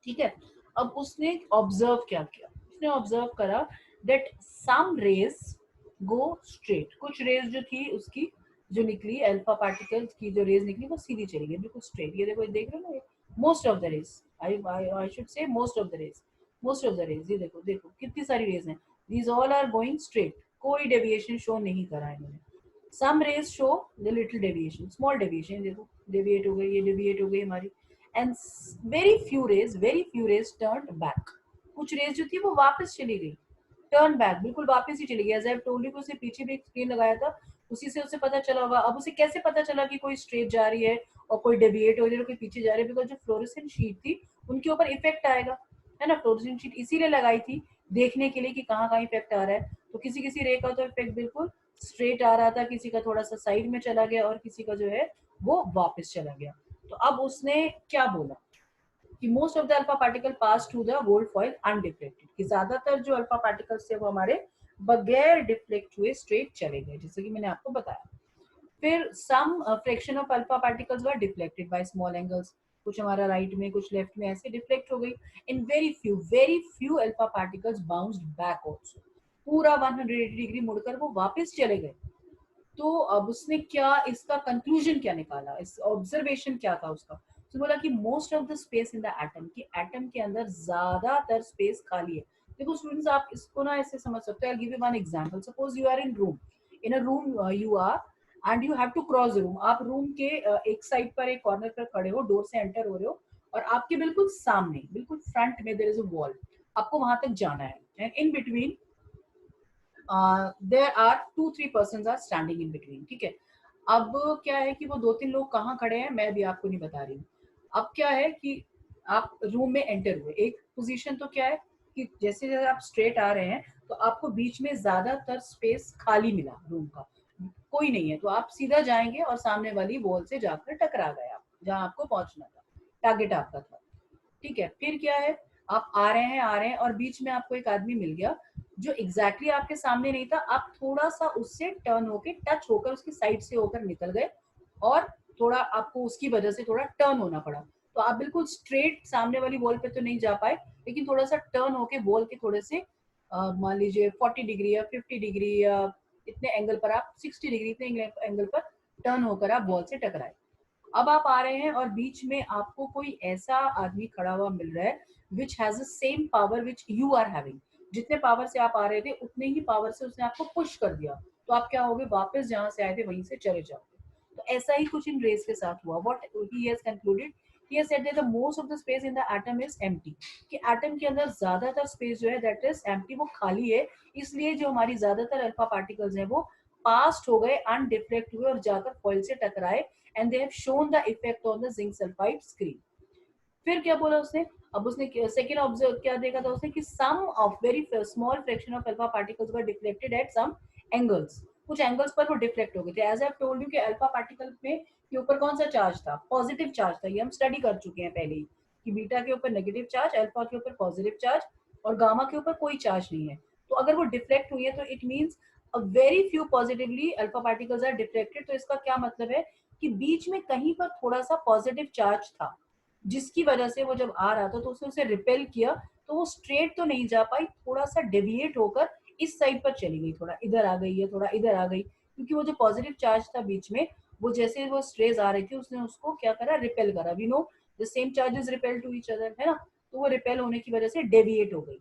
ठीक है, अब उसने ऑब्जर्व क्या किया, उसने ऑब्जर्व करा that some rays go straight, कुछ रेज जो थी उसकी जो निकली अल्फा पार्टिकल्स की जो रेज निकली वो सीधी चली गई बिल्कुल स्ट्रेट। ये देखो, देख रहे हो ना, most of the rays, I should say most of the rays, most of the rays, ये देखो देखो कितनी सारी रेज हैं, these all are going straight, कोई डेविएशन शो नहीं करा है इन्होंने। Some rays show the little deviation, small deviation, देखो डेविएट हो गई, ये डेविएट हो गई हमारी, and very few rays turn back, कुछ रेज जो थी वो वापस चली गई, टर्न बैक, बिल्कुल वापस ही चली गई। एज आई टोल्ड यू कि उसने पीछे भी एक स्क्रीन लगाया था, उसी से उसे पता चला होगा। अब उसे कैसे पता चला कि कोई स्ट्रेट जा रही है और कोई डेविएट हो रही है और कोई पीछे जा रही है, बिकॉज जो फ्लोरेसेंट शीट थी उनके ऊपर इफेक्ट आएगा, है ना। फ्लोरेसेंट शीट इसीलिए लगाई थी, देखने के लिए कि कहाँ कहाँ इफेक्ट आ रहा है। तो किसी किसी रे का तो इफेक्ट बिल्कुल स्ट्रेट आ रहा था, किसी का थोड़ा सा साइड में चला गया और किसी का जो है वो वापस चला गया। तो अब उसने क्या बोला कि most of the alpha particle pass through the gold foil undeflected, कि ज्यादातर जो अल्फा पार्टिकल्स थे वो हमारे बगैर डिफ्लेक्ट हुए स्ट्रेट चले गए, जैसे कि मैंने आपको बताया। फिर some fraction of alpha particles were deflected by small angles, कुछ हमारा राइट में कुछ लेफ्ट में ऐसे डिफ्लेक्ट हो गई। In very few alpha particles bounced back also, पूरा 180 डिग्री मुड़कर वो वापस चले गए। तो अब उसने क्या, इसका कंक्लूजन क्या निकाला, इस ऑब्जर्वेशन क्या था उसका, तो बोला कि most of the space in the atom, कि एटम के अंदर ज्यादातर स्पेस खाली है। देखो स्टूडेंट्स, आप इसको ना ऐसे समझ सकते हो, I give you one example. Suppose you are in a room you are and you have to cross the room, आप रूम के एक साइड पर, एक कॉर्नर पर खड़े हो, डोर से एंटर हो रहे हो, और आपके बिल्कुल सामने, बिल्कुल फ्रंट में देयर इज अ वॉल, आपको वहां तक जाना है, and in between there are 2-3 person are standing in between, ठीक है। अब क्या है कि वो 2-3 लोग कहाँ खड़े हैं मैं भी आपको नहीं बता रही हूँ। अब क्या है कि आप रूम में एंटर हुए, एक पोजीशन तो क्या है कि जैसे जैसे आप स्ट्रेट आ रहे हैं तो आपको बीच में ज्यादातर स्पेस खाली मिला रूम का, कोई नहीं है, तो आप सीधा जाएंगे और सामने वाली वॉल से जाकर टकरा गए आप जहाँ आपको पहुंचना था, टारगेट आपका था, ठीक है। फिर क्या है, आप आ रहे हैं और बीच में आपको एक आदमी मिल गया जो एग्जैक्टली आपके सामने नहीं था, आप थोड़ा सा उससे टर्न होके, टच होकर, उसकी साइड से होकर निकल गए, और थोड़ा आपको उसकी वजह से थोड़ा टर्न होना पड़ा। तो आप बिल्कुल स्ट्रेट सामने वाली वॉल पे तो नहीं जा पाए, लेकिन थोड़ा सा टर्न होके वॉल के थोड़े से मान लीजिए 40 डिग्री या 50 डिग्री या इतने एंगल पर, आप 60 डिग्री इतने एंगल पर टर्न होकर आप वॉल से टकराए। अब आप आ रहे हैं और बीच में आपको कोई ऐसा आदमी खड़ा हुआ मिल रहा है which has the same power which you are having, जितने पावर से आप आ रहे थे उतने ही पावर से उसने आपको पुश कर दिया, तो आप क्या होगे, वापस जहां से आए थे वहीं से चले जाओगे। तो ऐसा ही कुछ इन रेस के साथ हुआ। What he has concluded, he has said that the most of the space in the atom is empty, कि एटम के अंदर ज्यादातर स्पेस जो है दैट इज एम्प्टी, वो खाली है, इसलिए जो हमारी ज्यादातर अल्फा पार्टिकल्स हैं वो पास्ट हो गए, अनडिफ्लेक्ट हुए और जाकर फॉइल से टकराए, and they have shown the effect on the zinc sulphide screen. फिर क्या बोला उसने, अब उसने सेकंड ऑब्जर्व क्या देखा था उसने कि some of very small fraction of alpha particles were deflected at some angles, कुछ एंगल्स पर वो डिफ्लेक्ट हो गए थे। एज आई टोल्ड यू कि अल्फा पार्टिकल में के ऊपर कौन सा चार्ज था, पॉजिटिव चार्ज था, ये हम स्टडी कर चुके हैं पहले ही, कि बीटा के ऊपर नेगेटिव चार्ज, अल्फा के ऊपर पॉजिटिव चार्ज और गामा के ऊपर कोई चार्ज नहीं है। तो अगर वो डिफ्लेक्ट हुई है तो it means a very few positively alpha particles are deflected. तो इसका क्या मतलब है कि बीच में कहीं पर थोड़ा सा पॉजिटिव चार्ज था, जिसकी वजह से वो जब आ रहा था तो उसने उसे रिपेल किया, तो वो स्ट्रेट तो नहीं जा पाई, थोड़ा सा डेविएट होकर इस साइड पर चली गई, थोड़ा इधर आ गई है, थोड़ा इधर आ गई, क्योंकि वो जो पॉजिटिव चार्ज था बीच में, वो जैसे वो स्ट्रेज आ रही थी उसने उसको क्या करा, रिपेल करा। We know the same charges repel to each other, है ना, तो वो रिपेल होने की वजह से डेविएट हो गई।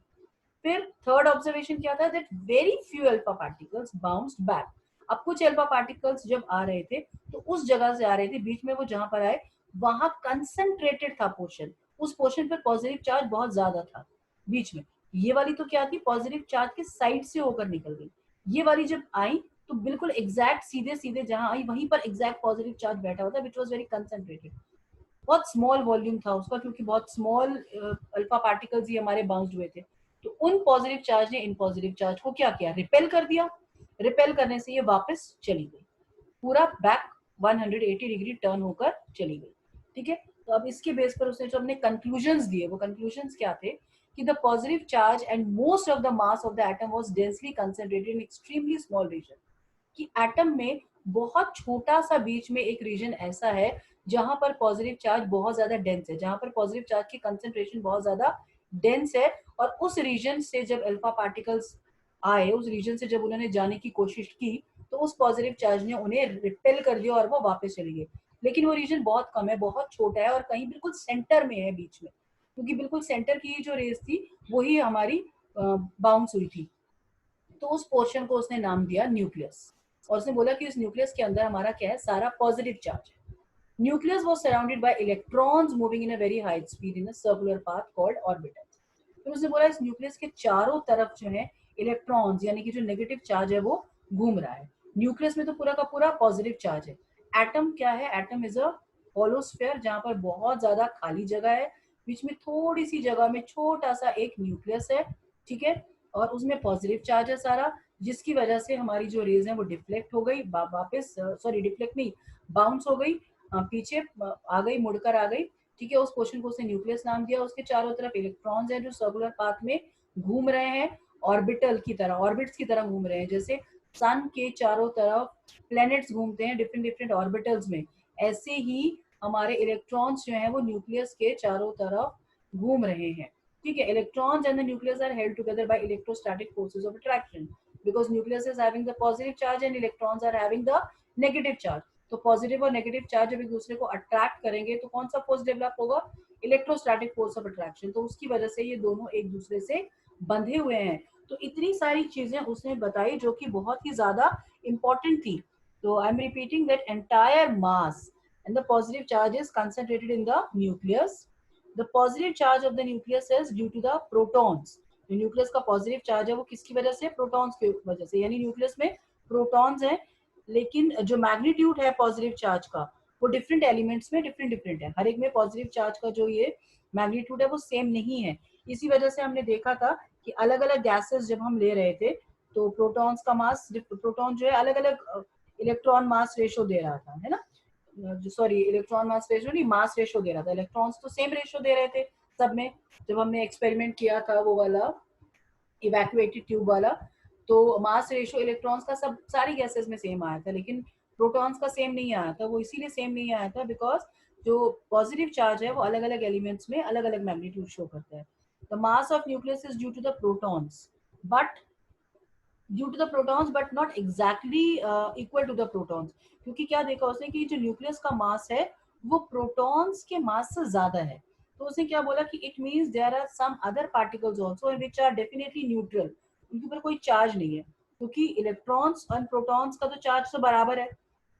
फिर थर्ड ऑब्जर्वेशन क्या था, that very few alpha particles bounced back. अब कुछ अल्फा पार्टिकल्स जब आ रहे थे तो उस जगह से आ रहे थे, बीच में वो जहां पर आए वहां कंसंट्रेटेड था पोर्शन, उस पोर्शन पर पॉजिटिव चार्ज बहुत ज्यादा था बीच में। ये वाली तो क्या थी, पॉजिटिव चार्ज के साइड से होकर निकल गई। ये वाली जब आई तो बिल्कुल एग्जैक्ट सीधे सीधे जहां आई वहीं पर एग्जैक्ट पॉजिटिव चार्ज बैठा हुआ था, विच वॉज वेरी कंसंट्रेटेड। बहुत स्मॉल वॉल्यूम था उसका, क्योंकि बहुत स्मॉल अल्फा पार्टिकल्स ही हमारे बाउंस्ड हुए थे। तो उन पॉजिटिव चार्ज ने इन पॉजिटिव चार्ज को क्या किया, रिपेल कर दिया। रिपेल करने से ये वापस चली गई, पूरा बैक 180 डिग्री टर्न होकर चली गई, ठीक है। तो अब इसके बेस पर उसने जो अपने कंक्लूजन्स दिए, वो कंक्लूजन्स क्या थे कि the positive charge and most of the mass of the atom was densely concentrated in extremely small region, कि एटम में बहुत छोटा सा बीच में एक रीजन ऐसा है जहां पर पॉजिटिव चार्ज बहुत ज्यादा डेंस है, जहां पर पॉजिटिव चार्ज की कंसेंट्रेशन बहुत ज्यादा डेंस है। और उस रीजन से जब अल्फा पार्टिकल्स आए, उस रीजन से जब उन्होंने जाने की कोशिश की, तो उस पॉजिटिव चार्ज ने उन्हें रिपेल कर दिया और वो वापस चली गई। लेकिन वो रीजन बहुत कम है, बहुत छोटा है और कहीं बिल्कुल सेंटर में है बीच में, क्योंकि बिल्कुल सेंटर की जो रेस थी वही हमारी बाउंस हुई थी। तो उस पोर्शन को उसने नाम दिया न्यूक्लियस, और उसने बोला कि इस न्यूक्लियस के अंदर हमारा क्या है, सारा पॉजिटिव चार्ज है। Nucleus was surrounded by electrons moving in a very high speed in a circular path called orbitals. फिर उसने बोला इस न्यूक्लियस के चारों तरफ जो है इलेक्ट्रॉन्स यानी कि जो नेगेटिव चार्ज है वो घूम रहा है। न्यूक्लियस में तो पूरा का पूरा पॉजिटिव चार्ज है। एटम क्या है, एटम इज अ होलोस्फेयर जहां पर बहुत ज्यादा खाली जगह है, बीच में थोड़ी सी जगह में छोटा सा एक न्यूक्लियस है, ठीक है, और उसमें पॉजिटिव चार्ज है सारा, जिसकी वजह से हमारी जो रेज है वो डिफ्लेक्ट हो गई, वापस सॉरी डिफ्लेक्ट नहीं, बाउंस हो गई, पीछे आ गई, मुड़कर आ गई, ठीक है। उस पोर्शन को उसने न्यूक्लियस नाम दिया। उसके चारों तरफ इलेक्ट्रॉन्स हैं जो सर्कुलर पाथ में घूम रहे हैं, ऑर्बिटल की तरह, ऑर्बिट्स की तरह घूम रहे हैं, जैसे सन के चारों तरफ प्लैनेट्स घूमते हैं डिफरेंट डिफरेंट ऑर्बिटल्स में, ऐसे ही हमारे इलेक्ट्रॉन्स जो हैं वो न्यूक्लियस के चारों तरफ घूम रहे हैं, ठीक है। Electrons and the nucleus are held together by electrostatic forces of attraction, because nucleus is having the positive charge and electrons are having the negative charge। तो पॉजिटिव और नेगेटिव चार्ज जब एक दूसरे को अट्रैक्ट करेंगे तो कौन सा फोर्स डेवलप होगा, इलेक्ट्रोस्टैटिक फोर्स ऑफ अट्रैक्शन। तो उसकी वजह से ये दोनों एक दूसरे से बंधे हुए हैं। तो इतनी सारी चीजें उसने बताई जो कि बहुत ही ज्यादा इंपॉर्टेंट थी। तो I am repeating that entire mass and the positive charge is concentrated in the nucleus. The positive charge of the nucleus is due to the protons. Nucleus का पॉजिटिव चार्ज है वो किसकी वजह से, प्रोटॉन्स की वजह से, यानी न्यूक्लियस में प्रोटॉन्स हैं, लेकिन जो मैग्नीट्यूड है पॉजिटिव चार्ज का वो डिफरेंट एलिमेंट्स में डिफरेंट डिफरेंट है। हर एक में पॉजिटिव चार्ज का जो ये मैग्नीट्यूड है वो सेम नहीं है। इसी वजह से हमने देखा था कि अलग अलग गैसेस जब हम ले रहे थे तो प्रोटॉन्स का मास, प्रोटॉन जो है अलग अलग इलेक्ट्रॉन मास रेशो दे रहा था, है ना, सॉरी इलेक्ट्रॉन मास रेशो नहीं, मास रेशो दे रहा था। इलेक्ट्रॉन्स तो सेम रेशो दे रहे थे सब में। जब हमने एक्सपेरिमेंट किया था वो वाला इवैक्यूएटेड ट्यूब वाला, तो मास रेशियो इलेक्ट्रॉन्स का सब सारी गैसेस में सेम आया था, लेकिन प्रोटॉन्स का सेम नहीं आया था। वो इसीलिए सेम नहीं आया था बिकॉज जो पॉजिटिव चार्ज है वो अलग अलग एलिमेंट्स में अलग अलग मैग्नीट्यूड शो करता है। The mass of nucleus is due to the protons but due to the protons but not exactly equal to the protons. क्योंकि क्या देखा उसने कि जो न्यूक्लियस का मास है वो प्रोटॉन्स के मास से ज्यादा है। तो उसने क्या बोला कि it means there are some other particles also which are definitely neutral, उनके ऊपर कोई चार्ज नहीं है, क्योंकि इलेक्ट्रॉन्स और प्रोटॉन्स का तो चार्ज तो बराबर है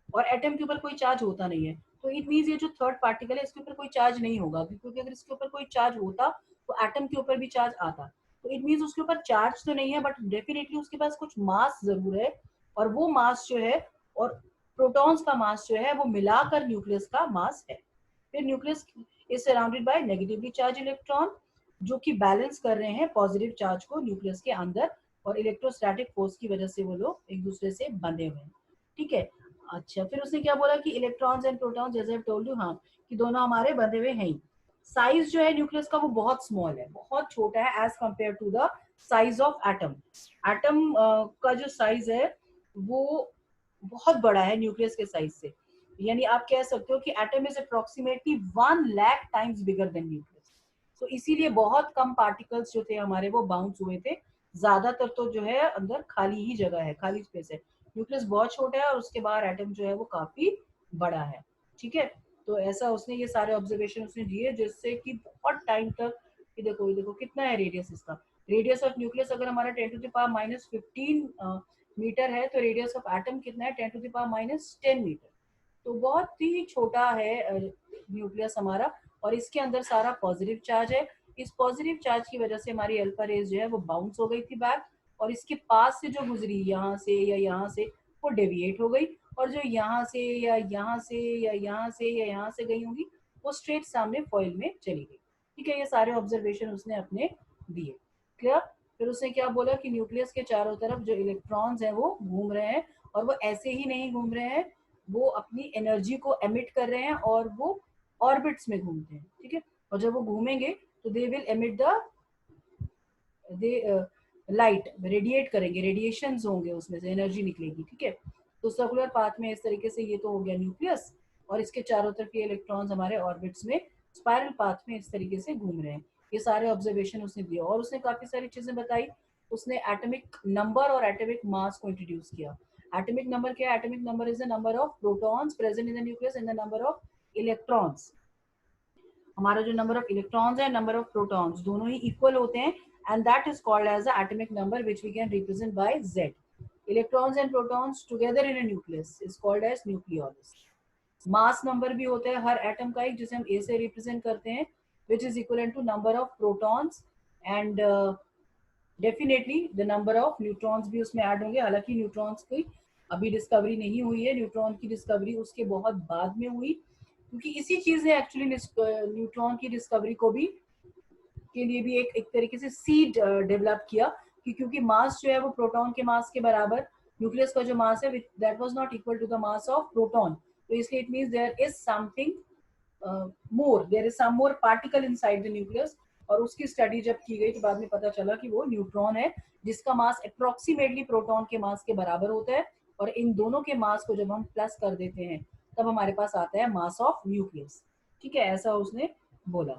और एटम के ऊपर कोई चार्ज होता नहीं है। तो इट मीन्स ये जो थर्ड पार्टिकल है इसके ऊपर कोई चार्ज नहीं होगा, क्योंकि अगर इसके ऊपर कोई चार्ज होता तो एटम के ऊपर भी चार्ज आता। तो इट मीन्स उसके ऊपर चार्ज तो नहीं है बट डेफिनेटली उसके पास कुछ मास जरूर है, और वो मास जो है और प्रोटॉन्स का मास जो है वो मिलाकर न्यूक्लियस का मास है। फिर nucleus is surrounded by negatively charge electron जो कि बैलेंस कर रहे हैं पॉजिटिव चार्ज को न्यूक्लियस के अंदर, और इलेक्ट्रोस्टैटिक फोर्स की वजह से वो लोग एक दूसरे से बंधे हुए हैं, ठीक है। अच्छा, फिर उसने क्या बोला कि इलेक्ट्रॉन्स एंड प्रोटॉन्स, जैसे टोल्ड यू, हाँ, कि दोनों हमारे बंधे हुए हैं ही। साइज जो है न्यूक्लियस का वो बहुत स्मॉल है, बहुत छोटा है as compare to the size of atom. Atom का जो साइज है वो बहुत बड़ा है न्यूक्लियस के साइज से। यानी आप कह सकते हो कि atom is approximately 1 lakh times bigger than nucleus. तो इसीलिए बहुत कम पार्टिकल्स जो थे हमारे वो बाउंस हुए थे, ज्यादातर तो जो है अंदर खाली ही जगह है, खाली स्पेस है। न्यूक्लियस बहुत छोटा है और उसके बाहर एटम जो है वो काफी बड़ा है, ठीक है। तो ऐसा उसने ये सारे ऑब्जर्वेशन उसने दिए जिससे कि बहुत टाइम तक, ये देखो कितना है रेडियस इसका। रेडियस ऑफ न्यूक्लियस अगर हमारा 10⁻⁻15 मीटर है तो रेडियस ऑफ एटम कितना है, 10⁻10 मीटर। तो बहुत ही छोटा है न्यूक्लियस हमारा, और इसके अंदर सारा पॉजिटिव चार्ज है। इस पॉजिटिव चार्ज की वजह से हमारी अल्फा रेज जो है वो बाउंस हो गई थी बैक, और इसके पास से जो गुजरी यहाँ से या यहाँ से वो डेविएट हो गई, और जो यहाँ से या यहाँ से या यहाँ से या यहाँ से गई होंगी वो स्ट्रेट सामने फॉइल में चली गई, ठीक है। ये सारे ऑब्जर्वेशन उसने अपने दिए, क्लियर। फिर उसने क्या बोला कि न्यूक्लियस के चारों तरफ जो इलेक्ट्रॉन्स हैं वो घूम रहे हैं, और वो ऐसे ही नहीं घूम रहे हैं, वो अपनी एनर्जी को एमिट कर रहे हैं और वो ऑर्बिट्स में घूमते हैं, ठीक है। और जब वो घूमेंगे तो they will emit the they light, radiate करेंगे, रेडिएशन होंगे, उसमें से एनर्जी निकलेगी, ठीक है। तो सर्कुलर पाथ में इस तरीके से ये तो हो गया न्यूक्लियस, और इसके चारों तरफ ये इलेक्ट्रॉन्स हमारे ऑर्बिट्स में स्पाइरल पाथ में इस तरीके से घूम रहे हैं। ये सारे ऑब्जर्वेशन उसने दिए, और उसने काफी सारी चीजें बताई। उसने एटॉमिक नंबर और एटॉमिक मास को इंट्रोड्यूस किया। एटॉमिक नंबर क्या है, atomic number is the number of protons present in the nucleus and the number of electrons हमारा जो नंबर ऑफ इलेक्ट्रॉन्स है, नंबर ऑफ प्रोटॉन्स, दोनों ही इक्वल होते हैं, and that is called as the atomic number which we can represent by Z. Electrons and protons together in a nucleus is called as nucleolus. Mass number भी होता है हर atom का एक, जिसे हम A से रिप्रेजेंट करते हैं, which is equivalent to number of protons and definitely the number of neutrons भी उसमें ऐड होंगे. हालांकि न्यूट्रॉन्स की अभी डिस्कवरी नहीं हुई है, न्यूट्रॉन की डिस्कवरी उसके बहुत बाद में हुई, क्योंकि इसी चीज ने एक्चुअली न्यूट्रॉन की डिस्कवरी को भी के लिए भी एक तरीके से सीड डेवलप किया, कि क्योंकि मास जो है वो प्रोटॉन के मास के बराबर, न्यूक्लियस का जो मास है that was not equal to the mass of proton. तो इसलिए it means there is something more, there is some more particle inside the nucleus. और उसकी स्टडी जब की गई तो बाद में पता चला कि वो न्यूट्रॉन है, जिसका मास अप्रोक्सीमेटली प्रोटॉन के मास के बराबर होता है. और इन दोनों के मास को जब हम प्लस कर देते हैं तब हमारे पास आता है मास ऑफ न्यूक्लियस. ठीक है, ऐसा उसने बोला.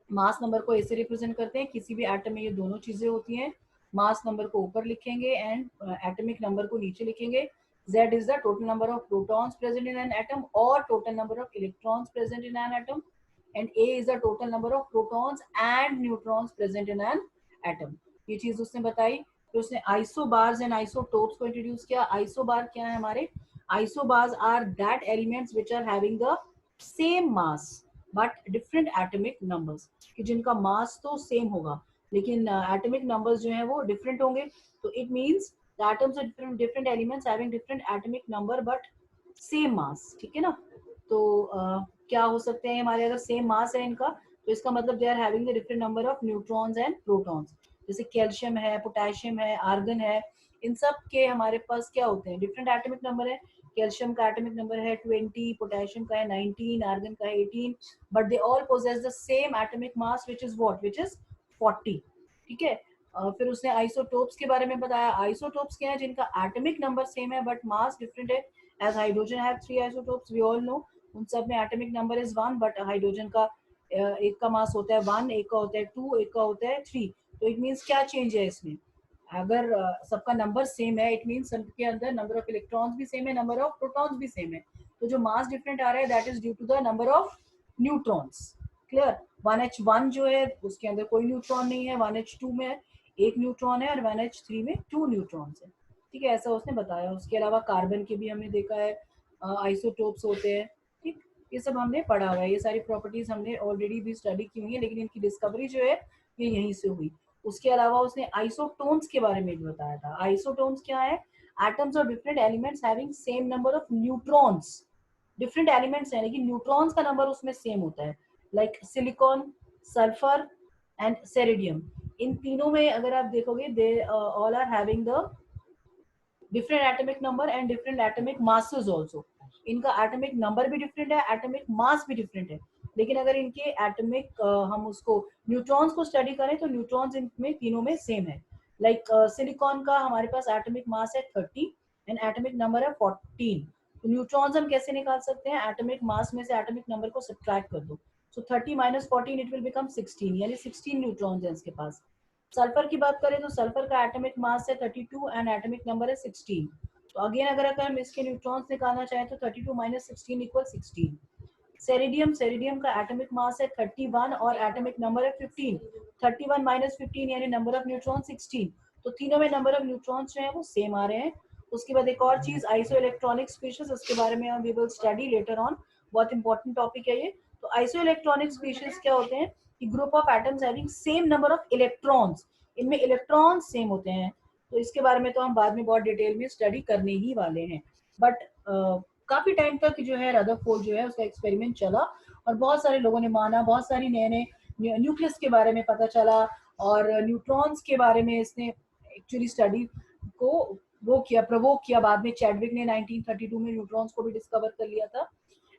मास नंबर को ऐसे रिप्रेजेंट करते हैं, किसी भी एटम में ये दोनों चीजें होती हैं. मास नंबर को ऊपर लिखेंगे एंड एटॉमिक नंबर को नीचे लिखेंगे. Z is the total number of protons present in an atom or total number of electrons present in an atom, and A is the total number of protons and neutrons present in an atom. ये चीज उसने बताई. फिर उसने isobars and isotopes को introduce किया. Isobar क्या है हमारे? Isobars are that elements which are having the same mass but different atomic numbers, कि जिनका मास तो सेम होगा लेकिन एटॉमिक नंबर्स जो है वो डिफरेंट होंगे. तो it means the atoms are different elements having different atomic number but same mass. ठीक है ना? तो क्या हो सकते हैं हमारे, अगर सेम मास है इनका तो इसका मतलब they are having the different number of neutrons and protons. जैसे कैल्शियम है, पोटेशियम है, आर्गन है, इन सब के हमारे पास क्या होते हैं? डिफरेंट एटॉमिक नंबर है. कैल्शियम का एटॉमिक नंबर है 20, पोटेशियम का है 19, आर्गन का है 18, but they all possess the same atomic mass which is what, which is 40. ठीक है. फिर उसने आइसोटोप्स के बारे में बताया. आइसोटोप्स क्या है? जिनका एटॉमिक नंबर सेम है बट मास डिफरेंट है. As hydrogen have 3 isotopes, we all know. उन सब में atomic number is 1, but hydrogen का एक का मास होता है 1, एक का होता है 2, एक का होता है 3. तो इट मीन्स क्या चेंज है इसमें? अगर सबका नंबर सेम है, इट मीन्स सबके अंदर नंबर ऑफ इलेक्ट्रॉन्स भी सेम है, नंबर ऑफ प्रोटॉन्स भी सेम है. तो जो मास डिफरेंट आ रहा है that is due to the number of neutrons. Clear? 1h1 जो है उसके अंदर कोई न्यूट्रॉन नहीं है, 1h2 में एक न्यूट्रॉन है और 1h3 में 2 न्यूट्रॉन्स है. ठीक है, ऐसा उसने बताया. उसके अलावा कार्बन के भी हमने देखा है आइसोटोप्स होते हैं. ठीक, ये सब हमने पढ़ा हुआ है. ये सारी प्रॉपर्टीज हमने ऑलरेडी भी स्टडी की हुई है, लेकिन इनकी डिस्कवरी जो है ये यहीं से हुई. उसके अलावा उसने आइसोटोन्स के बारे में भी बताया था. आइसोटोन्स क्या है? एटम्स और different elements having same number of neutrons. Different elements हैं लेकिन न्यूट्रॉन्स का नंबर उसमें सेम होता है. लाइक सिलिकॉन, सल्फर एंड सेरेडियम. इन तीनों में अगर आप देखोगे they all are having the different atomic number and different atomic masses also. इनका एटॉमिक नंबर भी डिफरेंट है, एटॉमिक मास भी डिफरेंट है. लेकिन अगर इनके एटॉमिक हम उसको न्यूट्रॉन्स को स्टडी करें तो न्यूट्रॉन्स इनमें तीनों में सेम है. लाइक सिलिकॉन का हमारे पास एटॉमिक मास है 30 एंड एटॉमिक नंबर है 14. तो न्यूट्रॉन्स हम कैसे निकाल सकते हैं? एटॉमिक मास में से एटॉमिक नंबर को सब्ट्रैक्ट कर दो. सो 30 माइनस 14 इट विल बिकम 16, यानी 16 न्यूट्रॉन्स हैं इसके पास. सल्फर की बात करें तो सल्फर का एटॉमिक मास है 32 एंड एटॉमिक नंबर है 16. तो अगेन अगर हम इसके न्यूट्रॉन्स निकालना चाहें तो 32 माइनस 16 इक्वल 16. सेरेडियम का एटॉमिक मास है 31 और एटॉमिक नंबर है 15. 31 माइनस 15 यानी नंबर ऑफ न्यूट्रॉन 16. तो तीनों में नंबर ऑफ न्यूट्रॉन्स जो है वो सेम आ रहे हैं. उसके बाद एक और चीज आइसो इलेक्ट्रॉनिक स्पीशीज, उसके बारे में हम we will study later on. बहुत इंपॉर्टेंट टॉपिक है ये. तो आइसो इलेक्ट्रॉनिक स्पीशीज क्या होते हैं? कि group of atoms having same number of electrons. इनमें इलेक्ट्रॉन्स सेम होते हैं. तो इसके बारे में तो हम बाद में बहुत डिटेल में स्टडी करने ही वाले हैं. बट काफी टाइम तक जो है रदरफोर्ड जो है उसका एक्सपेरिमेंट चला और बहुत सारे लोगों ने माना, बहुत सारी नए नए न्यूक्लियस के बारे में पता चला और न्यूट्रॉन्स के बारे में इसने एक्चुअली स्टडी को वो किया, प्रवोक किया. बाद में चैडविक ने 1932 में न्यूट्रॉन्स को भी डिस्कवर कर लिया था.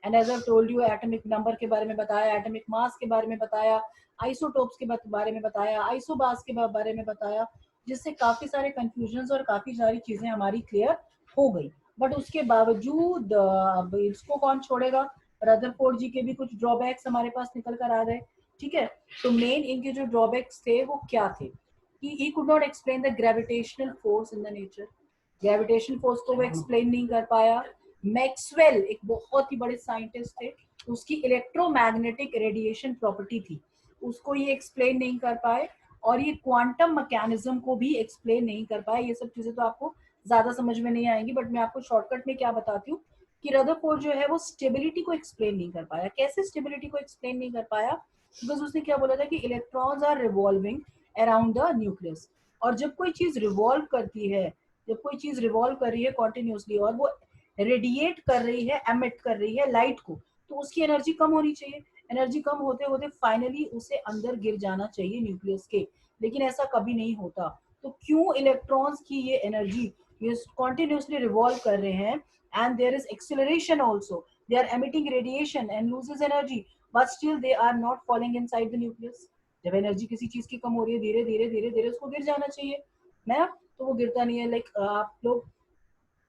And as I told you, atomic number के बारे में बताया, एटॉमिक मास के बारे में बताया, आइसोटोप्स के बारे में बताया, आइसोबार्स के बारे में बताया, जिससे काफी सारे कंफ्यूजन और काफी सारी चीजें हमारी क्लियर हो गई. बट उसके बावजूद अब इसको कौन छोड़ेगा? रदरफोर्ड जी के भी कुछ ड्रॉबैक्स हमारे पास निकल कर आ गए. ठीक है, तो मेन इनके जो ड्रॉबैक्स थे वो क्या थे? कि he could not explain the gravitational force in the nature. Gravitation force को वो एक्सप्लेन नहीं कर पाया. मैक्सवेल एक बहुत ही बड़े साइंटिस्ट थे, उसकी इलेक्ट्रोमैग्नेटिक रेडिएशन प्रॉपर्टी थी, उसको ये एक्सप्लेन नहीं कर पाए, और ये क्वांटम मैकेनिज्म को भी एक्सप्लेन नहीं कर पाए। ये सब चीजें तो आपको ज्यादा समझ में नहीं आएंगी, बट मैं आपको शॉर्टकट में क्या बताती हूँ कि रदरफोर्ड जो है वो स्टेबिलिटी को एक्सप्लेन नहीं कर पाया। कैसे स्टेबिलिटी को एक्सप्लेन नहीं कर पाया? बिकॉज उसने क्या बोला था कि electrons are revolving around the nucleus, और जब कोई चीज रिवॉल्व करती है, जब कोई चीज रिवॉल्व कर रही है कॉन्टिन्यूसली और वो रेडिएट कर रही है, एमिट कर रही है लाइट को, तो उसकी एनर्जी कम होनी चाहिए। एनर्जी कम होते होते फाइनली उसे अंदर गिर जाना चाहिए न्यूक्लियस के, लेकिन ऐसा कभी नहीं होता। तो क्यों इलेक्ट्रॉन्स की ये एनर्जी, ये कॉन्टिन्यूसली रिवॉल्व कर रहे हैं, and there is acceleration also, they are emitting radiation and loses energy, but still they are not falling inside the nucleus. जब एनर्जी किसी चीज की कम हो रही है, धीरे धीरे धीरे धीरे उसको गिर जाना चाहिए ना, तो वो गिरता नहीं है। लाइक आप लोग,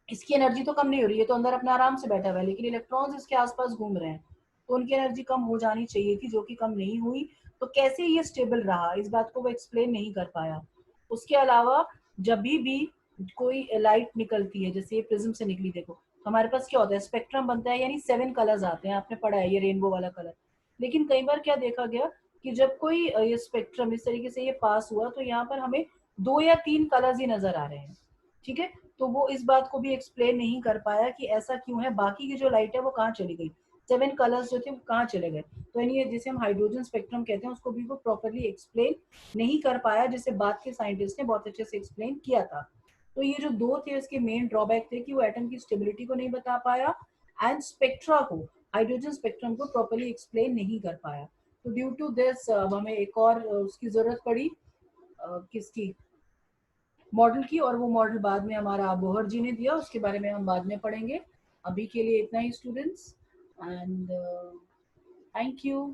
इसकी एनर्जी तो कम नहीं हो रही है, तो अंदर अपना आराम से बैठा हुआ है, लेकिन इलेक्ट्रॉन्स इसके आसपास घूम रहे हैं, तो उनकी एनर्जी कम हो जानी चाहिए थी, जो कि कम नहीं हुई। तो कैसे ये स्टेबल रहा, इस बात को वो एक्सप्लेन नहीं कर पाया। उसके अलावा जब भी कोई लाइट निकलती है, जैसे ये प्रिज्म से निकली, देखो तो हमारे पास क्या होता है, स्पेक्ट्रम बनता है, यानी 7 कलर्स आते हैं, आपने पढ़ा है ये रेनबो वाला कलर। लेकिन कई बार क्या देखा गया कि जब कोई ये स्पेक्ट्रम इस तरीके से ये पास हुआ, तो यहाँ पर हमें 2 या 3 कलर्स ही नजर आ रहे हैं। ठीक है, तो वो इस बात को भी एक्सप्लेन नहीं कर पाया कि ऐसा क्यों है, बाकी की जो लाइट है वो कहाँ चली गई, 7 कलर्स जो थे वो कहाँ चले गए। तो यानी ये जिसे हम हाइड्रोजन स्पेक्ट्रम कहते हैं, उसको भी वो प्रॉपरली एक्सप्लेन नहीं कर पाया, जिसे बाद के साइंटिस्ट ने बहुत अच्छे से एक्सप्लेन किया था। तो ये जो दो थे इसके मेन ड्रॉबैक थे कि वो एटम की स्टेबिलिटी को नहीं बता पाया, एंड स्पेक्ट्रा को, हाइड्रोजन स्पेक्ट्रम को प्रॉपरली एक्सप्लेन नहीं कर पाया। तो ड्यू टू दिस अब हमें एक और उसकी जरूरत पड़ी, किसकी, मॉडल की, और वो मॉडल बाद में हमारा बोहर जी ने दिया, उसके बारे में हम बाद में पढ़ेंगे। अभी के लिए इतना ही स्टूडेंट्स, एंड थैंक यू।